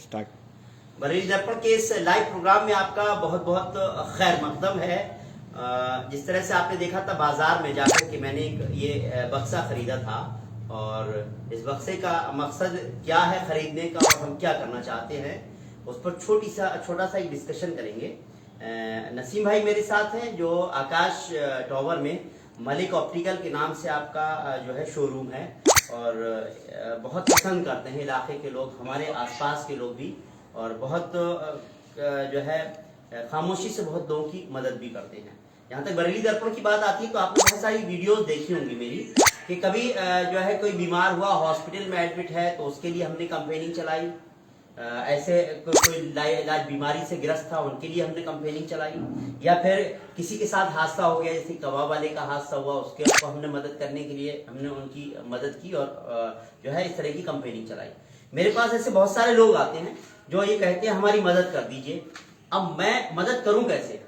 Start. Bareilly दर्पण के इस लाइव प्रोग्राम में आपका बहुत बहुत खैर मकदम है। जिस तरह से आपने देखा था बाजार में जाकर के मैंने ये बक्सा खरीदा था, और इस बक्से का मकसद क्या है खरीदने का और हम क्या करना चाहते हैं उस पर छोटा सा एक डिस्कशन करेंगे। नसीम भाई मेरे साथ हैं जो आकाश टॉवर में मलिक ऑप्टिकल के नाम से आपका जो है शोरूम है, और बहुत पसंद करते हैं इलाके के लोग, हमारे आसपास के लोग भी, और बहुत जो है खामोशी से बहुत लोगों की मदद भी करते हैं। यहाँ तक बरेली दर्पण की बात आती है तो आपने बहुत सारी वीडियोस देखी होंगी मेरी कि कभी जो है कोई बीमार हुआ हॉस्पिटल में एडमिट है तो उसके लिए हमने कैंपेनिंग चलाई, ऐसे कोई इलाज बीमारी से ग्रस्त था उनके लिए हमने कैंपेनिंग चलाई, या फिर किसी के साथ हादसा हो गया जैसे कबाब वाले का हादसा हुआ उसके उसको हमने मदद करने के लिए हमने उनकी मदद की और जो है इस तरह की कैंपेनिंग चलाई। मेरे पास ऐसे बहुत सारे लोग आते हैं जो ये कहते हैं हमारी मदद कर दीजिए। अब मैं मदद करूं कैसे?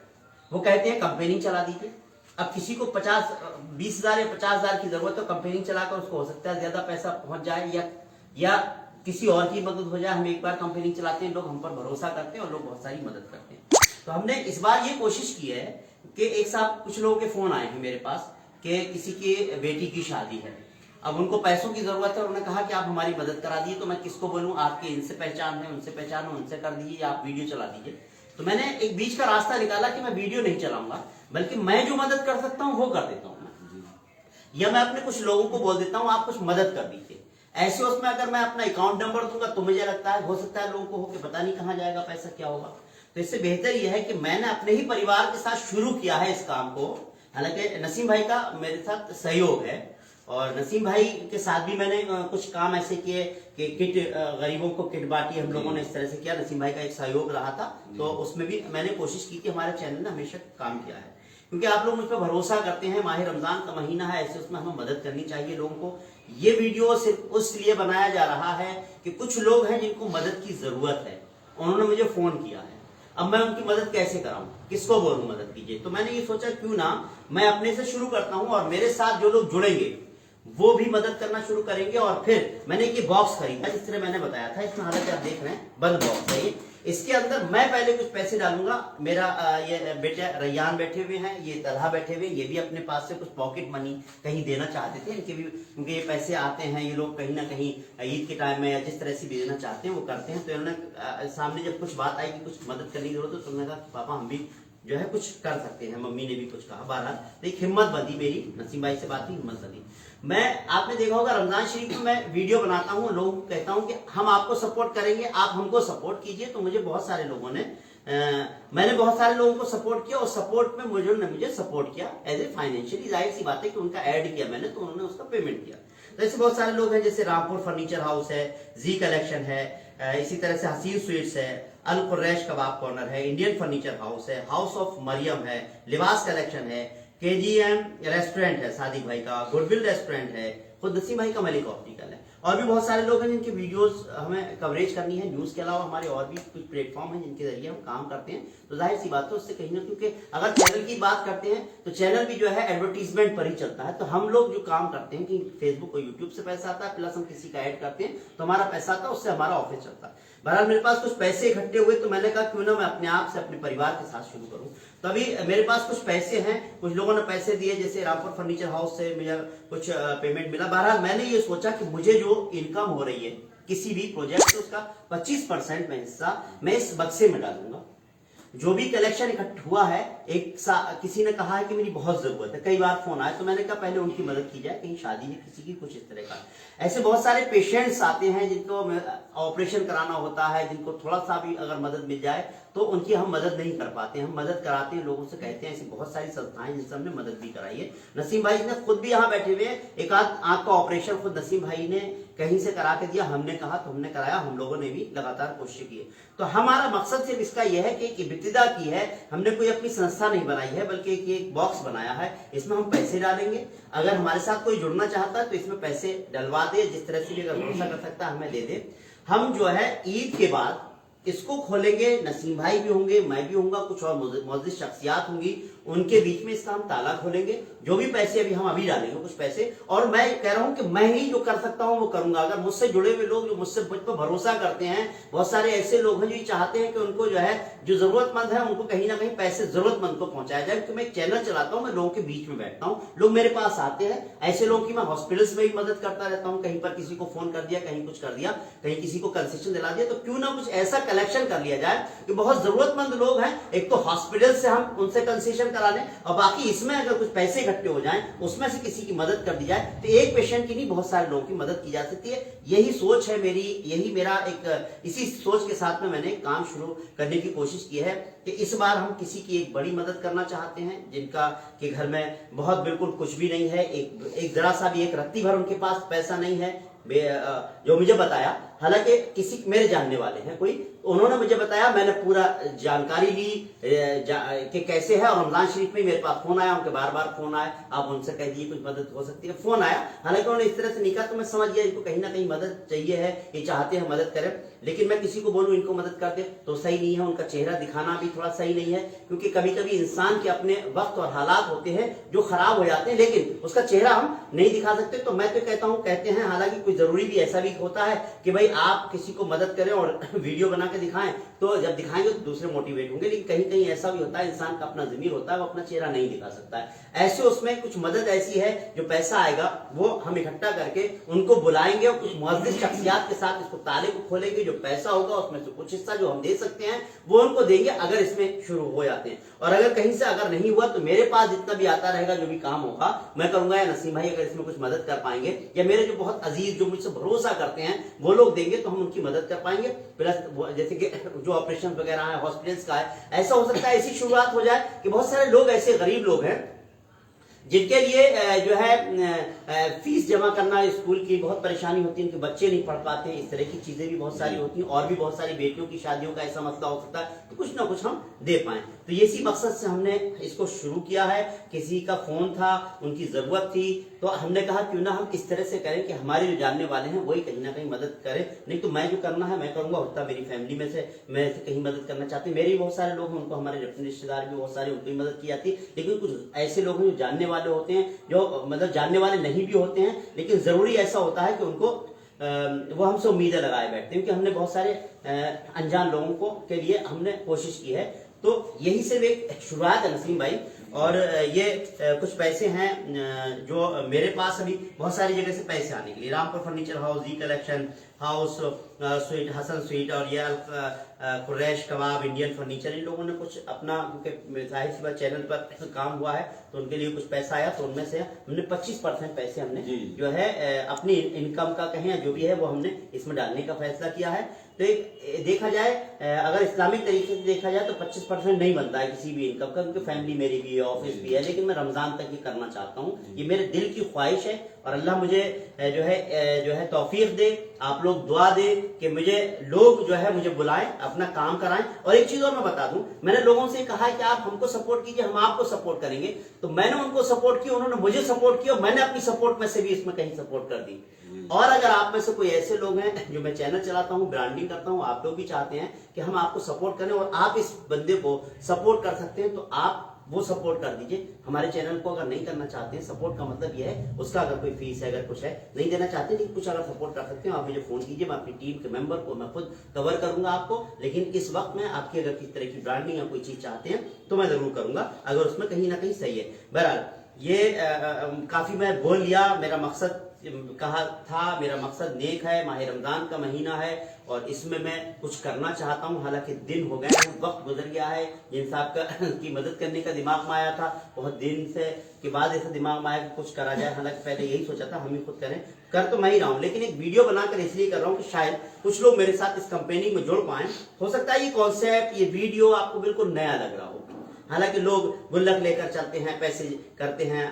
वो कहते हैं कैंपेनिंग चला दीजिए। अब किसी को 20,000 या 50,000 की जरूरत है तो कैंपेनिंग चलाकर उसको हो सकता है ज्यादा पैसा पहुंच जाए या किसी और की मदद हो जाए। हम एक बार कैंपेनिंग चलाते हैं, लोग हम पर भरोसा करते हैं और लोग बहुत सारी मदद करते हैं। तो हमने इस बार ये कोशिश की है कि एक साथ कुछ लोगों के फोन आए हैं मेरे पास कि किसी की बेटी की शादी है, अब उनको पैसों की जरूरत है, उन्होंने कहा कि आप हमारी मदद करा दीजिए। तो मैं किसको बोलूं, आपके इनसे पहचान है उनसे पहचान है उनसे कर दीजिए या आप वीडियो चला दीजिए। तो मैंने एक बीच का रास्ता निकाला कि मैं वीडियो नहीं चलाऊंगा, बल्कि मैं जो मदद कर सकता हूं वो कर देता हूं या मैं अपने कुछ लोगों को बोल देता हूं आप कुछ मदद कर दीजिए। ऐसे उसमें अगर मैं अपना अकाउंट नंबर दूंगा तो मुझे लगता है हो सकता है लोगों को हो कि पता नहीं कहां जाएगा पैसा, क्या होगा। तो इससे बेहतर यह है कि मैंने अपने ही परिवार के साथ शुरू किया है इस काम को। हालांकि नसीम भाई का मेरे साथ सहयोग है और नसीम भाई के साथ भी मैंने कुछ काम ऐसे किए कि किट गरीबों को किट बांटी हम लोगों ने इस तरह से किया। नसीम भाई का एक सहयोग रहा था तो उसमें भी मैंने कोशिश की थी। हमारे चैनल ने हमेशा काम किया है क्योंकि आप लोग मुझ पर भरोसा करते हैं। माह रमजान का महीना है, ऐसे उसमें हमें मदद करनी चाहिए लोगों को। ये वीडियो सिर्फ उसलिए बनाया जा रहा है कि कुछ लोग हैं जिनको मदद की जरूरत है, उन्होंने मुझे फोन किया है। अब मैं उनकी मदद कैसे कराऊं, किसको बोलूं मदद कीजिए। तो मैंने ये सोचा क्यों ना मैं अपने से शुरू करता हूं और मेरे साथ जो लोग जुड़ेंगे वो भी मदद करना शुरू करेंगे। और फिर मैंने ये बॉक्स खरीदा जिस तरह मैंने बताया था, इसमें हालांकि आप देख रहे हैं बंद बॉक्स है ये। इसके अंदर मैं पहले कुछ पैसे डालूंगा। मेरा ये बेटा रैयान बैठे हुए हैं, ये तलहा बैठे हुए, ये भी अपने पास से कुछ पॉकेट मनी कहीं देना चाहते थे। इनके भी क्योंकि ये पैसे आते हैं, ये लोग कहीं ना कहीं ईद के टाइम में या जिस तरह से भी देना चाहते हैं वो करते हैं। तो इन्होंने सामने जब कुछ बात आई कि कुछ मदद करने की जरूरत है तो उन्होंने कहा पापा हम भी जो है कुछ कर सकते हैं। मम्मी ने भी कुछ कहा। बहरहाल तो एक हिम्मत बंदी मेरी, नसीम भाई से बात हुई, हिम्मत बंदी। मैं आपने देखा होगा रमजान शरीफ में मैं वीडियो बनाता हूं, लोगों को कहता हूं कि हम आपको सपोर्ट करेंगे, आप हमको सपोर्ट कीजिए। तो मुझे बहुत सारे लोगों ने मैंने बहुत सारे लोगों को सपोर्ट किया और सपोर्ट में मुझे सपोर्ट किया एज ए फाइनेंशियली। जाहिर सी बात है कि उनका ऐड किया मैंने तो उन्होंने उसका पेमेंट किया। तो ऐसे बहुत सारे लोग हैं जैसे रामपुर फर्नीचर हाउस है, जी कलेक्शन है, इसी तरह से हसीन स्वीट्स है, अल कुरैश कबाब कॉर्नर है, इंडियन फर्नीचर हाउस है, हाउस ऑफ मरियम है, लिबास कलेक्शन है, KGM रेस्टोरेंट है सादिक भाई का, गुडविल रेस्टोरेंट है, खुद नसीम भाई का मलिक ऑप्टिकल है, और भी बहुत सारे लोग हैं जिनके वीडियोस हमें कवरेज करनी है। न्यूज के अलावा हमारे और भी कुछ प्लेटफॉर्म हैं जिनके जरिए हम काम करते हैं। तो जाहिर सी बात है उससे कहीं ना, क्योंकि अगर चैनल की बात करते हैं तो चैनल भी जो है एडवर्टीजमेंट पर ही चलता है। तो हम लोग जो काम करते हैं कि फेसबुक और यूट्यूब से पैसा आता है, प्लस हम किसी का ऐड करते हैं तो हमारा पैसा आता है, उससे हमारा ऑफिस चलता है। बहरहाल मेरे पास कुछ पैसे इकट्ठे हुए तो मैंने कहा क्यों ना मैं अपने आप से अपने परिवार के साथ शुरू करूं। तो अभी मेरे पास कुछ पैसे हैं, कुछ लोगों ने पैसे दिए, जैसे रामपुर फर्नीचर हाउस से मुझे कुछ पेमेंट मिला। बहरहाल मैंने ये सोचा कि मुझे जो इनकम हो रही है किसी भी प्रोजेक्ट से उसका 25% में हिस्सा मैं इस बक्से में डालूंगा। जो भी कलेक्शन इकट्ठा हुआ है, किसी ने कहा है कि मेरी बहुत जरूरत है, कई बार फोन आए तो मैंने कहा पहले उनकी मदद की जाए, कहीं शादी है किसी की, कुछ इस तरह का। ऐसे बहुत सारे पेशेंट्स आते हैं जिनको ऑपरेशन कराना होता है, जिनको थोड़ा सा भी अगर मदद मिल जाए तो उनकी हम मदद नहीं कर पाते, हम मदद कराते हैं, लोगों से कहते हैं। ऐसी बहुत सारी संस्थाएं जिनसे हमने मदद भी कराई है। नसीम भाई ने खुद भी यहाँ बैठे हुए, एक आंख का ऑपरेशन खुद नसीम भाई ने कहीं से करा के दिया, हमने कहा तो हमने कराया, हम लोगों ने भी लगातार कोशिश की है। तो हमारा मकसद सिर्फ इसका यह है कि इब्तिदा की है, हमने कोई अपनी संस्था नहीं बनाई है, बल्कि एक बॉक्स बनाया है, इसमें हम पैसे डालेंगे। अगर हमारे साथ कोई जुड़ना चाहता है तो इसमें पैसे डलवा दे, जिस तरह से भी अगर भरोसा कर सकता है हमें दे दे। हम जो है ईद के बाद इसको खोलेंगे, नसीम भाई भी होंगे, मैं भी होऊंगा, कुछ और मौजूद शख्सियात होंगी, उनके बीच में इसका हम ताला खोलेंगे। जो भी पैसे हम अभी डालेंगे कुछ पैसे, और मैं कह रहा हूं कि मैं ही जो कर सकता हूं वो करूंगा। अगर मुझसे जुड़े हुए लोग जो मुझसे मुझ पर भरोसा करते हैं, बहुत सारे ऐसे लोग हैं जो ये चाहते हैं कि उनको जो है, जो जरूरतमंद है उनको कहीं ना कहीं पैसे जरूरतमंद को पहुंचाया जाए। क्योंकि मैं एक चैनल चलाता हूं, मैं लोगों के बीच में बैठता हूं, लोग मेरे पास आते हैं, ऐसे लोगों की मैं हॉस्पिटल्स में भी मदद करता रहता हूं। कहीं पर किसी को फोन कर दिया, कहीं कुछ कर दिया, कहीं किसी को कंसेशन दिला दिया, तो क्यों ना कुछ ऐसा कलेक्शन कर लिया जाए कि बहुत जरूरतमंद लोग हैं, एक तो हॉस्पिटल से हम उनसे कंसेशन करा लें, और बाकी इसमें अगर कुछ पैसे इकट्ठे हो जाएं, उसमें से किसी की मदद कर दी जाए, तो एक पेशेंट की नहीं बहुत सारे लोगों की मदद की जा सकती है। यही सोच है मेरी, यही मेरा एक, इसी सोच के साथ में मैंने काम शुरू करने की कोशिश की है कि इस बार हम किसी की एक बड़ी मदद करना चाहते हैं, जिनका के घर में बहुत बिल्कुल कुछ भी नहीं है, एक जरा सा भी, एक रत्ती भर उनके पास पैसा नहीं है, जो मुझे बताया, हालांकि किसी मेरे जानने वाले हैं कोई, उन्होंने मुझे बताया, मैंने पूरा जानकारी ली कि कैसे है, और रमजान शरीफ में मेरे पास फोन आया, उनके बार बार फोन आया, आप उनसे कह दीजिए कुछ मदद हो सकती है, फोन आया। हालांकि उन्होंने इस तरह से नहीं कहा, तो मैं समझ गया इनको कहीं ना कहीं मदद चाहिए है, ये चाहते हैं मदद करें। लेकिन मैं किसी को बोलूं इनको मदद कर दे तो सही नहीं है, उनका चेहरा दिखाना भी थोड़ा सही नहीं है, क्योंकि कभी कभी इंसान के अपने वक्त और हालात होते हैं जो खराब हो जाते हैं, लेकिन उसका चेहरा हम नहीं दिखा सकते। तो मैं तो कहता हूं, कहते हैं, हालांकि कोई जरूरी भी ऐसा भी होता है कि भाई आप किसी को मदद करें और वीडियो बना के दिखाएं, तो जब दिखाएंगे तो दूसरे मोटिवेट होंगे। लेकिन कहीं कहीं ऐसा भी होता है, इंसान का अपना ज़मीर होता है, वो अपना चेहरा नहीं दिखा सकता है। ऐसे उसमें कुछ मदद ऐसी है, जो पैसा आएगा वो हम इकट्ठा करके उनको बुलाएंगे, और कुछ मुअज़्ज़िज़ शख्सियात के साथ इसको ताले को खोलेंगे। जो पैसा होगा उसमें से कुछ हिस्सा जो हम दे सकते हैं वो उनको देंगे, अगर इसमें शुरू हो जाते हैं। और अगर कहीं से अगर नहीं हुआ तो मेरे पास जितना भी आता रहेगा, जो भी काम होगा मैं करूंगा, या नसीम भाई अगर इसमें कुछ मदद कर पाएंगे, या मेरे जो बहुत अजीज जो मुझसे भरोसा करते हैं वो लोग देंगे, तो हम उनकी मदद कर पाएंगे। प्लस जैसे कि जो ऑपरेशन वगैरह है हॉस्पिटल्स का है, ऐसा हो सकता है ऐसी शुरुआत हो जाए कि बहुत सारे लोग ऐसे गरीब लोग हैं जिनके लिए जो है फीस जमा करना स्कूल की बहुत परेशानी होती है, उनके बच्चे नहीं पढ़ पाते हैं, इस तरह की चीजें भी बहुत सारी होती हैं, और भी बहुत सारी बेटियों की शादियों का ऐसा मसला हो सकता है, तो कुछ ना कुछ हम दे पाएं। तो ये इसी मकसद से हमने इसको शुरू किया है। किसी का फोन था, उनकी जरूरत थी, तो हमने कहा क्यों ना हम इस तरह से करें कि हमारे जो जानने वाले हैं वही कहीं ना कहीं मदद करें। नहीं तो मैं जो करना है मैं करूंगा, होता मेरी फैमिली में से मैं कहीं मदद करना चाहती हूँ, मेरे भी बहुत सारे लोग हैं, उनको हमारे अपने रिश्तेदार भी बहुत सारे, उनकी मदद की जाती है। लेकिन कुछ ऐसे लोग हैं जो जानने वाले होते हैं, जो मतलब जानने वाले नहीं भी होते हैं, लेकिन जरूरी ऐसा होता है कि उनको वो हमसे उम्मीदें लगाए बैठते हैं, क्योंकि हमने बहुत सारे अनजान लोगों को के लिए हमने कोशिश की है। तो यही से एक शुरुआत है नसीम भाई। और ये कुछ पैसे हैं जो मेरे पास अभी बहुत सारी जगह से पैसे आने के लिए, Rampur furniture house, G collection house, sweet Hasan sweet, और ये कुरैश कबाब, इंडियन फर्नीचर, इन लोगों ने कुछ अपना, क्योंकि जाहिर सी बात चैनल पर काम हुआ है तो उनके लिए कुछ पैसा आया, तो उनमें से हमने 25% पैसे हमने जो है अपनी इनकम का कहें जो भी है वो हमने इसमें डालने का फैसला किया है। तो देखा जाए, अगर इस्लामिक तरीके से देखा जाए तो 25% नहीं बनता है किसी भी इनकम का, क्योंकि फैमिली मेरी भी है, ऑफिस भी है, लेकिन मैं रमजान तक ही करना चाहता हूँ, ये मेरे दिल की ख्वाहिश है। और अल्लाह मुझे जो है तौफीक दे, आप लोग दुआ दे कि मुझे लोग जो है मुझे बुलाएं, अपना काम कराएं। और एक चीज और मैं बता दूं, मैंने लोगों से कहा है कि आप हमको सपोर्ट कीजिए, हम आपको सपोर्ट करेंगे। तो मैंने उनको सपोर्ट किया, उन्होंने मुझे सपोर्ट किया, और मैंने अपनी सपोर्ट में से भी इसमें कहीं सपोर्ट कर दी। और अगर आप में से कोई ऐसे लोग हैं जो मैं चैनल चलाता हूं, ब्रांडिंग करता हूं, आप लोग भी चाहते हैं कि हम आपको सपोर्ट करें और आप इस बंदे को सपोर्ट कर सकते हैं, तो आप वो सपोर्ट कर दीजिए। हमारे चैनल को अगर नहीं करना चाहते हैं, सपोर्ट का मतलब ये है उसका अगर कोई फीस है, अगर कुछ है, नहीं देना चाहते, लेकिन कुछ अगर सपोर्ट कर सकते हैं आप मुझे फोन कीजिए, मैं अपनी टीम के मेंबर को मैं खुद कवर करूंगा आपको। लेकिन इस वक्त में आपकी अगर किसी तरह की ब्रांडिंग या कोई चीज चाहते हैं तो मैं जरूर करूंगा, अगर उसमें कहीं ना कहीं सही है। बहरहाल ये काफी मैं बोल लिया, मेरा मकसद कहा था, मेरा मकसद नेक है, माह रमजान का महीना है और इसमें मैं कुछ करना चाहता हूं। हालांकि दिन हो गए हैं, वक्त गुजर गया है, जिन साहब की मदद करने का दिमाग में आया था, बहुत दिन से के बाद ऐसा दिमाग में आया कि कुछ करा जाए। हालांकि पहले यही सोचा था हम ही खुद करें, कर तो मैं ही रहा हूं, लेकिन एक वीडियो बनाकर इसलिए कर रहा हूं कि शायद कुछ लोग मेरे साथ इस कंपेनी में जुड़ पाए। हो सकता है ये कॉन्सेप्ट, ये वीडियो आपको बिल्कुल नया लग रहा हो। हालांकि लोग गुल्लक लेकर चलते हैं, पैसे करते हैं,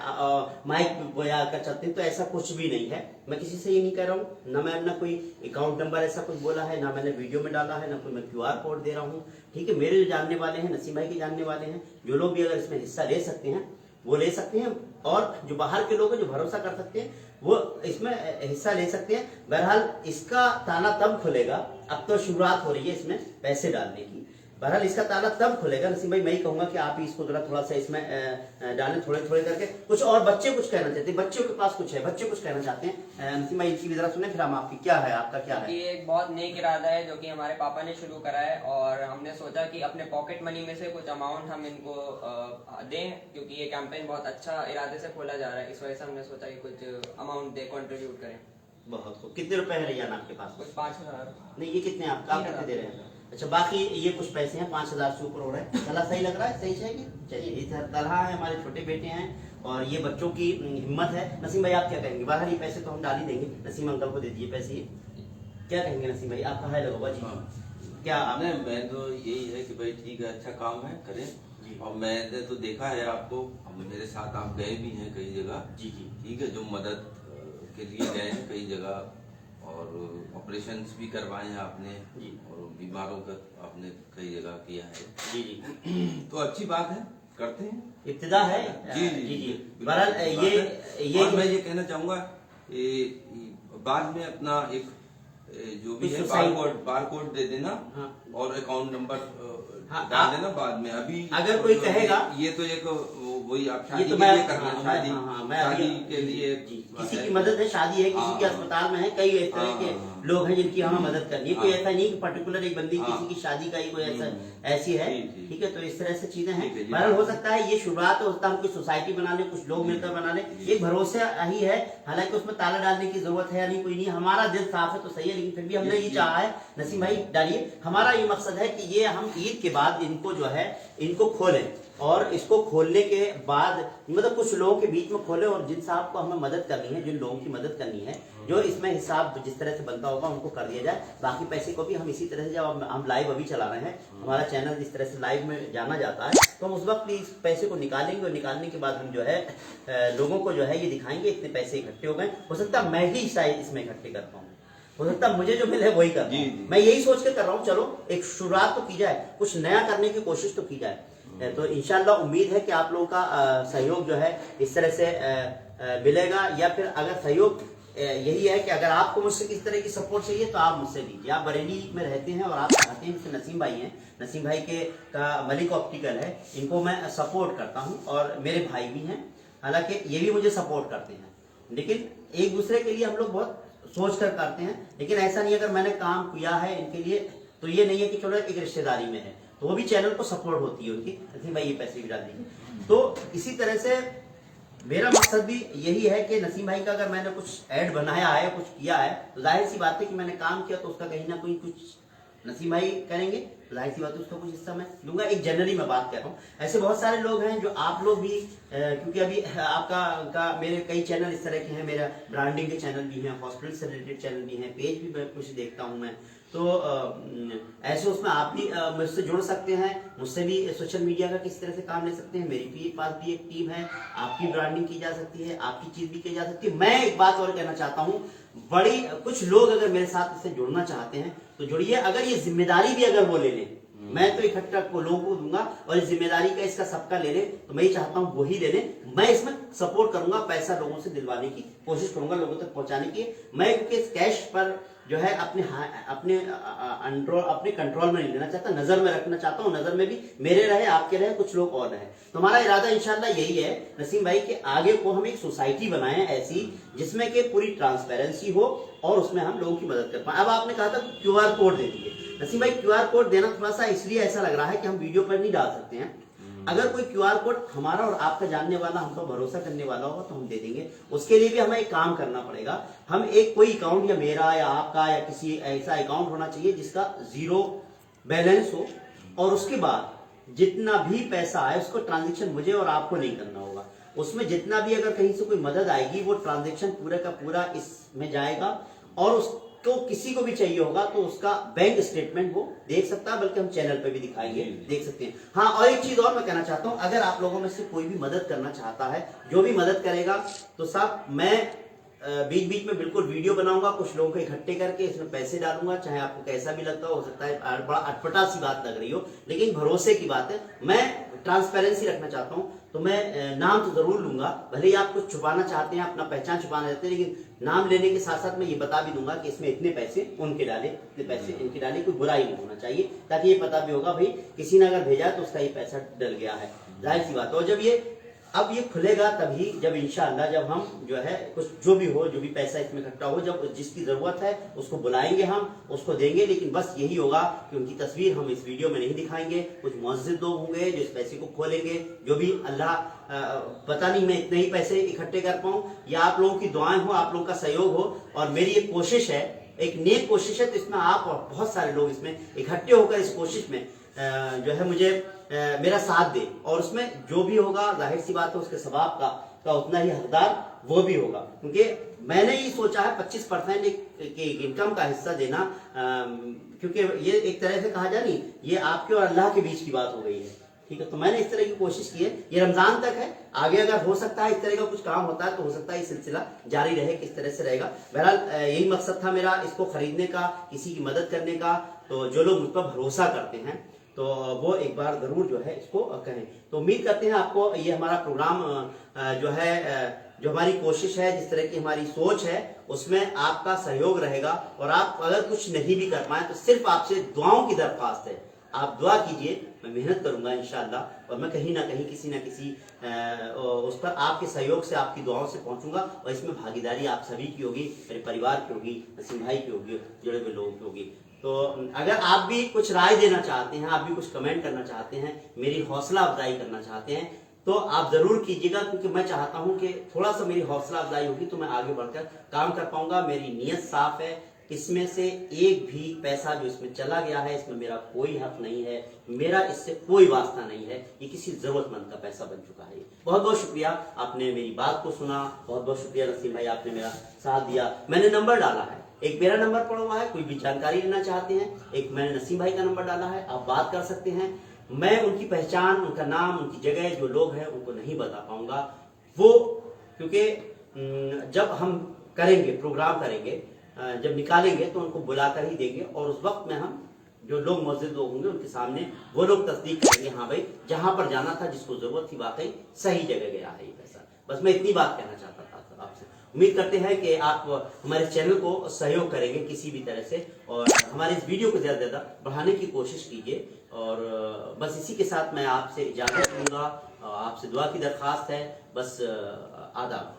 माइक बजा कर चलते हैं, तो ऐसा कुछ भी नहीं है। मैं किसी से ये नहीं कह रहा हूँ, ना मैं अपना कोई अकाउंट नंबर ऐसा कुछ बोला है, ना मैंने वीडियो में डाला है, ना कोई मैं QR कोड दे रहा हूँ। ठीक है, मेरे जो जानने वाले हैं, नसीम भाई के जानने वाले हैं, जो लोग भी अगर इसमें हिस्सा ले सकते हैं वो ले सकते हैं। और जो बाहर के लोग हैं जो भरोसा कर सकते हैं वो इसमें हिस्सा ले सकते हैं। बहरहाल इसका ताला तब खुलेगा, अब तो शुरुआत हो रही है इसमें पैसे डालने की, बहरहाल इसका ताला तब खुलेगा नसीम भाई, मैं ही कहूंगा कि आप ही इसको थोड़ा सा इसमें डालें थोड़े थोड़े करके। कुछ और बच्चे कुछ कहना चाहते हैं, बच्चों के पास कुछ है, बच्चे कुछ कहना चाहते हैं नसीम भाई, इनकी भी जरा सुने फिर हम आपकी क्या है, आपका क्या है। ये एक बहुत नेक इरादा है जो कि हमारे पापा ने शुरू करा है और हमने सोचा कि अपने पॉकेट मनी में से कुछ अमाउंट हम इनको दें, क्योंकि ये कैंपेन बहुत अच्छा इरादे से खोला जा रहा है, इस वजह से हमने सोचा कि कुछ अमाउंट दे कंट्रीब्यूट करें। बहुत खूब। कितने रुपए है रैयान आपके पास? कुछ 5,000। नहीं ये कितने आप कितने दे रहे हैं? अच्छा बाकी ये कुछ पैसे हैं 5,000 से ऊपर हो रहे हैं। चला सही लग रहा है, सही चाहिए। चलिए इधर तलहा है, हमारे छोटे बेटे हैं और ये बच्चों की हिम्मत है। नसीम भाई आप क्या कहेंगे? बाहर ये पैसे तो हम डाल ही देंगे, नसीम अंकल को दे दीजिए पैसे। क्या कहेंगे नसीम भाई, आपका है लगोगा जी? क्या आपने? मैं तो यही है कि भाई ठीक है, अच्छा काम है, करें। और मैंने तो देखा है आपको, मेरे साथ आप गए भी हैं कई जगह। जी जी ठीक है, जो मदद के लिए गए हैं कई जगह और ऑपरेशंस भी करवाए हैं आपने जी, और बीमारों का आपने कई जगह किया है जी जी। तो अच्छी बात है, करते हैं, इब्तिदा है। जी जी जी। बहरहाल ये और मैं ये कहना चाहूंगा बाद में अपना एक जो भी है बारकोड दे देना। हाँ। और अकाउंट नंबर डाल देना बाद में। अभी अगर कोई कहेगा ये तो एक वही आप शादी तो के लिए करना, शादी के लिए किसी की मदद है, शादी है, किसी के अस्पताल में है, कई इस तरह के लोग हैं जिनकी हमें मदद करनी है। कोई ऐसा नहीं कि पर्टिकुलर एक बंदी किसी की शादी का ही कोई ऐसा ऐसी है। ठीक है, तो इस तरह से चीजें हैं। बहरहाल हो सकता है ये शुरुआत होता है, हम कोई सोसाइटी बना ले, कुछ लोग मिलकर बना ले, एक भरोसा ही है। हालांकि उसमें ताला डालने की जरूरत है या नहीं कोई नहीं, हमारा दिल साफ है तो सही है, लेकिन फिर भी हमने ये चाहा है। नसीम भाई डालिए। हमारा ये मकसद है कि ये हम ईद के बाद इनको जो है इनको खोलें और इसको खोलने के बाद मतलब कुछ लोगों के बीच में खोले और जिन साहब को हमें मदद करनी है, जिन लोगों की मदद करनी है, जो इसमें हिसाब जिस तरह से बनता होगा उनको कर दिया जाए। बाकी पैसे को भी हम इसी तरह से, जब हम लाइव अभी चला रहे हैं, हमारा चैनल इस तरह से लाइव में जाना जाता है, तो हम उस वक्त भी इस पैसे को निकालेंगे और निकालने के बाद हम जो है लोगों को जो है ये दिखाएंगे इतने पैसे इकट्ठे हो गए। हो सकता है मैं ही शायद इसमें इकट्ठे कर पाऊँ, हो सकता है मुझे जो मिले वही कर पाऊँ। मैं यही सोच के कर रहा हूँ, चलो एक शुरुआत तो की जाए, कुछ नया करने की कोशिश तो की जाए। तो इंशाल्लाह उम्मीद है कि आप लोगों का सहयोग जो है इस तरह से मिलेगा। या फिर अगर सहयोग यही है कि अगर आपको मुझसे किस तरह की सपोर्ट चाहिए तो आप मुझसे लीजिए। आप बरेली में रहते हैं और आप चाहते हैं, जैसे नसीम भाई हैं, नसीम भाई के का मलिक ऑप्टिकल है, इनको मैं सपोर्ट करता हूँ और मेरे भाई भी हैं, हालांकि ये भी मुझे सपोर्ट करते हैं, लेकिन एक दूसरे के लिए हम लोग बहुत सोच कर करते हैं। लेकिन ऐसा नहीं, अगर मैंने काम किया है इनके लिए तो ये नहीं है कि चलो एक रिश्तेदारी में है, तो वो भी चैनल को सपोर्ट होती है उनकी, नसीम भाई ये पैसे भी डाल दीजिए। तो इसी तरह से मेरा मकसद भी यही है कि नसीम भाई का अगर मैंने कुछ ऐड बनाया है, कुछ किया है, तो जाहिर सी बात है कि मैंने काम किया तो उसका कहीं ना कहीं कुछ नसीम भाई करेंगे, तो जाहिर सी बात है उसका कुछ हिस्सा मैं लूंगा। एक जनरली मैं बात कर रहा हूँ, ऐसे बहुत सारे लोग हैं जो आप लोग भी क्योंकि अभी आपका मेरे कई चैनल इस तरह के हैं, मेरा ब्रांडिंग के चैनल भी हैं, हॉस्पिटल से रिलेटेड चैनल भी हैं, पेज भी कुछ देखता हूँ मैं, तो ऐसे उसमें आप भी मुझसे जुड़ सकते हैं, मुझसे भी सोशल मीडिया का किस तरह से काम ले सकते हैं। मेरी भी पास भी एक टीम है, आपकी ब्रांडिंग की जा सकती है, आपकी चीज भी की जा सकती है। मैं एक बात और कहना चाहता हूँ, बड़ी कुछ लोग अगर मेरे साथ इससे जुड़ना चाहते हैं तो जुड़िए। अगर ये जिम्मेदारी भी अगर वो ले लें, मैं तो इकट्ठा को लोगों को दूंगा और इस जिम्मेदारी का इसका सबका ले ले, तो मैं ये चाहता हूँ वही ले ले। मैं इसमें सपोर्ट करूंगा, पैसा लोगों से दिलवाने की कोशिश करूंगा, लोगों तक पहुंचाने की। मैं क्योंकि इस कैश पर जो है अपने कंट्रोल में नहीं लेना चाहता, नजर में रखना चाहता हूँ, नजर में भी मेरे रहे, आपके रहे, कुछ लोग और रहे। तो हमारा इरादा इंशाल्लाह यही है नसीम भाई के आगे को हम एक सोसाइटी बनाएं ऐसी जिसमें कि पूरी ट्रांसपेरेंसी हो और उसमें हम लोगों की मदद कर पाए। अब आपने कहा था QR कोड दे दिए, नसीम भाई QR कोड देना थोड़ा सा इसलिए ऐसा लग रहा है कि हम वीडियो पर नहीं डाल सकते हैं। अगर कोई QR कोड हमारा और आपका जानने वाला, हम तो भरोसा करने वाला होगा तो हम दे देंगे। उसके लिए भी हमें एक काम करना पड़ेगा, हम एक कोई अकाउंट या मेरा या आपका या किसी ऐसा अकाउंट होना चाहिए जिसका 0 बैलेंस हो, और उसके बाद जितना भी पैसा आए उसको ट्रांजेक्शन मुझे और आपको नहीं करना होगा। उसमें जितना भी अगर कहीं से कोई मदद आएगी वो ट्रांजेक्शन पूरा का पूरा इसमें जाएगा, और उसको किसी को भी चाहिए होगा तो उसका बैंक स्टेटमेंट वो देख सकता है, बल्कि हम चैनल पे भी दिखाएंगे, देख सकते हैं। हाँ, और एक चीज और मैं कहना चाहता हूं, अगर आप लोगों में से कोई भी मदद करना चाहता है, जो भी मदद करेगा, तो साहब मैं बीच बीच में बिल्कुल वीडियो बनाऊंगा, कुछ लोगों को इकट्ठे करके इसमें पैसे डालूंगा, चाहे आपको कैसा भी लगता हो सकता है बड़ा अटपटा सी बात लग रही हो, लेकिन भरोसे की बात है। मैं ट्रांसपेरेंसी रखना चाहता हूं, तो मैं नाम तो जरूर लूंगा, भले ही आप कुछ छुपाना चाहते हैं, अपना पहचान छुपाना चाहते हैं, लेकिन नाम लेने के साथ साथ मैं ये बता भी दूंगा कि इसमें इतने पैसे उनके डाले, इतने पैसे इनके डाले, कोई बुराई नहीं होना चाहिए, ताकि ये पता भी होगा भाई किसी ने अगर भेजा तो उसका ये पैसा डल गया है, जाहिर सी बात है। और जब अब ये खुलेगा तभी जब इंशाअल्लाह जब हम जो है कुछ जो भी पैसा इसमें इकट्ठा हो, जब जिसकी जरूरत है उसको बुलाएंगे, हम उसको देंगे। लेकिन बस यही होगा कि उनकी तस्वीर हम इस वीडियो में नहीं दिखाएंगे, कुछ मुअज़्ज़िज़ लोग होंगे जो इस पैसे को खोलेंगे, जो भी अल्लाह पता नहीं मैं इतने ही पैसे इकट्ठे कर पाऊं या आप लोगों की दुआएं हो, आप लोगों का सहयोग हो। और मेरी एक कोशिश है, एक नेक कोशिश है, तो इसमें आप और बहुत सारे लोग इसमें इकट्ठे होकर इस कोशिश में जो है मुझे मेरा साथ दे, और उसमें जो भी होगा जाहिर सी बात है उसके सवाब का उतना ही हकदार वो भी होगा। क्योंकि मैंने ये सोचा है 25% की इनकम का हिस्सा देना, क्योंकि ये एक तरह से कहा जाए नहीं, ये आपके और अल्लाह के बीच की बात हो गई है, ठीक है। तो मैंने इस तरह की कोशिश की है, ये रमजान तक है, आगे अगर हो सकता है इस तरह का कुछ काम होता है तो हो सकता है ये सिलसिला जारी रहे, किस तरह से रहेगा। बहरहाल यही मकसद था मेरा इसको खरीदने का, किसी की मदद करने का। तो जो लोग मुझ पर भरोसा करते हैं तो वो एक बार जरूर जो है इसको कहें। तो उम्मीद करते हैं आपको ये हमारा प्रोग्राम जो है, जो हमारी कोशिश है, जिस तरह की हमारी सोच है, उसमें आपका सहयोग रहेगा। और आप अगर कुछ नहीं भी कर पाए तो सिर्फ आपसे दुआओं की दरख्वास्त है, आप दुआ कीजिए, मैं मेहनत करूंगा इंशाअल्लाह, और मैं कहीं ना कहीं किसी ना किसी उस पर आपके सहयोग से, आपकी दुआओं से पहुंचूंगा। और इसमें भागीदारी आप सभी की होगी, मेरे परिवार की होगी, नसीम भाई की होगी, जुड़े हुए लोगों की होगी। तो अगर आप भी कुछ राय देना चाहते हैं, आप भी कुछ कमेंट करना चाहते हैं, मेरी हौसला अफजाई करना चाहते हैं, तो आप जरूर कीजिएगा, क्योंकि मैं चाहता हूं कि थोड़ा सा मेरी हौसला अफजाई होगी तो मैं आगे बढ़कर काम कर पाऊंगा। मेरी नीयत साफ है, इसमें से एक भी पैसा जो इसमें चला गया है इसमें मेरा कोई हक नहीं है, मेरा इससे कोई वास्ता नहीं है, ये किसी जरूरतमंद का पैसा बन चुका है। बहुत बहुत शुक्रिया, आपने मेरी बात को सुना, बहुत बहुत शुक्रिया नसीम भाई, आपने मेरा साथ दिया। मैंने नंबर डाला है, एक मेरा नंबर पड़ा हुआ है, कोई भी जानकारी लेना चाहते हैं, एक मैंने नसीम भाई का नंबर डाला है, आप बात कर सकते हैं। मैं उनकी पहचान, उनका नाम, उनकी जगह, जो लोग हैं उनको नहीं बता पाऊंगा, वो क्योंकि जब हम करेंगे प्रोग्राम करेंगे, जब निकालेंगे तो उनको बुलाकर ही देंगे, और उस वक्त में हम जो लोग मौजूद लोग होंगे उनके सामने वो लोग तस्दीक करेंगे, हाँ भाई जहां पर जाना था, जिसको जरूरत थी, वाकई सही जगह गया है ये पैसा। बस मैं इतनी बात कहना चाहता था आपसे। उम्मीद करते हैं कि आप हमारे चैनल को सहयोग करेंगे किसी भी तरह से, और हमारे इस वीडियो को ज्यादा से ज्यादा बढ़ाने की कोशिश कीजिए। और बस इसी के साथ मैं आपसे इजाजत लूंगा, आपसे दुआ की दरख्वास्त है, बस आदाब।